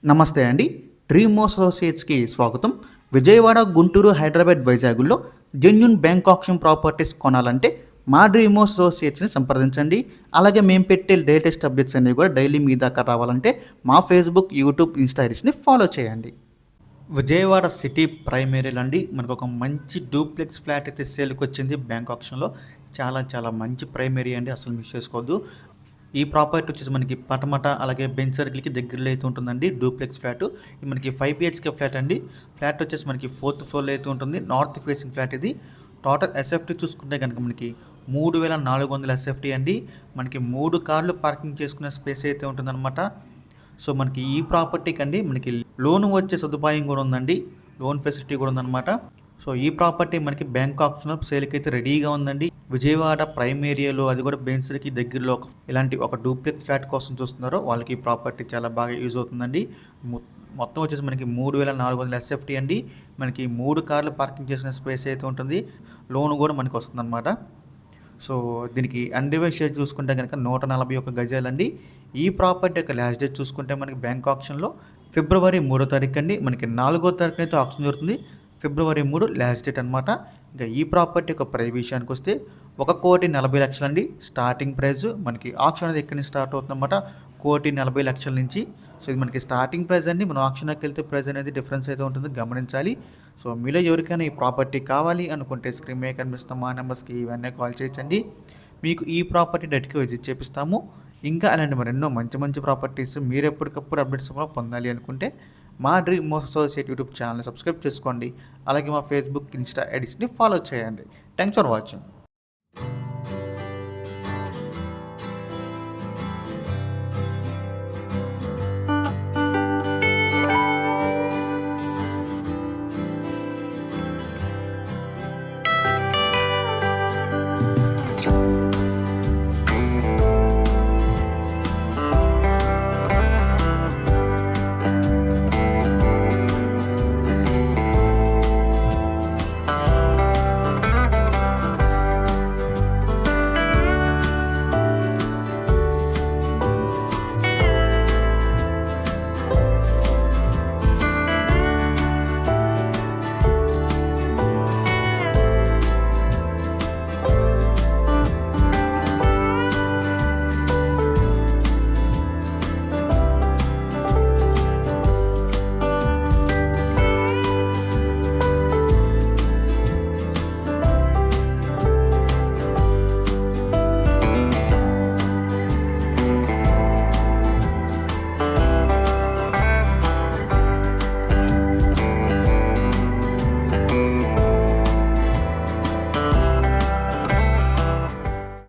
నమస్తే అండి. డ్రీమ్ అసోసియేట్స్‌కి స్వాగతం. విజయవాడ, గుంటూరు, హైదరాబాద్, వైజాగుల్లో జెన్యూన్ బ్యాంక్ ఆప్షన్ ప్రాపర్టీస్ కొనాలంటే మా డ్రీమ్ అసోసియేట్స్‌ని సంప్రదించండి. అలాగే మేము పెట్టే లేటెస్ట్ అప్డేట్స్ అన్నీ కూడా డైలీ మీ దాకా రావాలంటే మా ఫేస్‌బుక్, యూట్యూబ్, ఇన్‌స్టా ఐడీస్‌ని ఫాలో చేయండి. విజయవాడ సిటీ ప్రైమ్ ఏరియాలో అండి మనకు ఒక మంచి డూప్లెక్స్ ఫ్లాట్ అయితే సేల్‌కి వచ్చింది బ్యాంక్ ఆప్షన్‌లో. చాలా చాలా మంచి ప్రైమ్ ఏరియా అండి, అసలు మిస్ చేసుకోవద్దు. ఈ ప్రాపర్టీ వచ్చేసి మనకి పటమట అలాగే బెంచ్ సర్కిల్కి దగ్గరలో అయితే ఉంటుందండి డూప్లెక్స్ ఫ్లాట్. ఇది మనకి 5 బిహెచ్కే ఫ్లాట్ అండి. ఫ్లాట్ వచ్చేసి మనకి 4th ఫ్లోర్లో అయితే ఉంటుంది. నార్త్ ఫేసింగ్ ఫ్లాట్ ఇది. టోటల్ ఎస్ఎఫ్టీ చూసుకుంటే కనుక మనకి 3400 ఎస్ఎఫ్టీ అండి. మనకి 3 కార్లు పార్కింగ్ చేసుకునే స్పేస్ అయితే ఉంటుందన్నమాట. సో మనకి ఈ ప్రాపర్టీకి అండి మనకి లోన్ వచ్చే సదుపాయం కూడా ఉందండి. లోన్ ఫెసిలిటీ కూడా ఉందన్నమాట. సో ఈ ప్రాపర్టీ మనకి బ్యాంక్ ఆప్షన్లో సేల్కి అయితే రెడీగా ఉందండి. విజయవాడ ప్రైమ్ ఏరియాలో, అది కూడా బెంచ్కి దగ్గరలో ఇలాంటి ఒక డూప్లెక్స్ ఫ్లాట్ కోసం చూస్తున్నారో వాళ్ళకి ఈ ప్రాపర్టీ చాలా బాగా యూజ్ అవుతుందండి. మొత్తం వచ్చేసి మనకి 3400 ఎస్ఎఫ్టీ అండి. మనకి 3 కార్లు పార్కింగ్ చేసిన స్పేస్ అయితే ఉంటుంది. లోన్ కూడా మనకి వస్తుందన్నమాట. సో దీనికి అన్డివైడ్ షేర్ చూసుకుంటే కనుక 141 గజాలండి. ఈ ప్రాపర్టీ యొక్క లాస్ట్ డేట్ చూసుకుంటే మనకి బ్యాంక్ ఆప్షన్లో ఫిబ్రవరి 3వ తారీఖు అండి. మనకి 4వ తారీఖున అయితే ఆప్షన్ జరుగుతుంది. ఫిబ్రవరి 3 లాస్ట్ డేట్ అనమాట. ఇంకా ఈ ప్రాపర్టీ యొక్క ప్రైస్ విషయానికి వస్తే 1,40,00,000 అండి స్టార్టింగ్ ప్రైస్. మనకి ఆప్షన్ అనేది ఎక్కడి నుంచి స్టార్ట్ అవుతుందన్నమాట, 1,40,00,000 నుంచి. సో ఇది మనకి స్టార్టింగ్ ప్రైస్ అండి. మనం ఆప్షన్కి వెళ్తే ప్రైస్ అనేది డిఫరెన్స్ అయితే ఉంటుంది, గమనించాలి. సో మీలో ఎవరికైనా ఈ ప్రాపర్టీ కావాలి అనుకుంటే స్క్రీన్ మీద కనిపిస్తున్న మా నెంబర్స్కి ఇవన్నీ కాల్ చేయొచ్చండి. మీకు ఈ ప్రాపర్టీ డైరెక్ట్గా విజిట్ చేపిస్తాము. ఇంకా అలాంటి మరెన్నో మంచి మంచి ప్రాపర్టీస్ మీరు ఎప్పటికప్పుడు అప్డేట్స్ పొందాలి అనుకుంటే మా డ్రీమ్ అసోసియేట్ యూట్యూబ్ ఛానల్ని సబ్స్క్రైబ్ చేసుకోండి. అలాగే మా ఫేస్బుక్, ఇన్స్టా ఐడీస్ని ఫాలో చేయండి. Thanks for watching.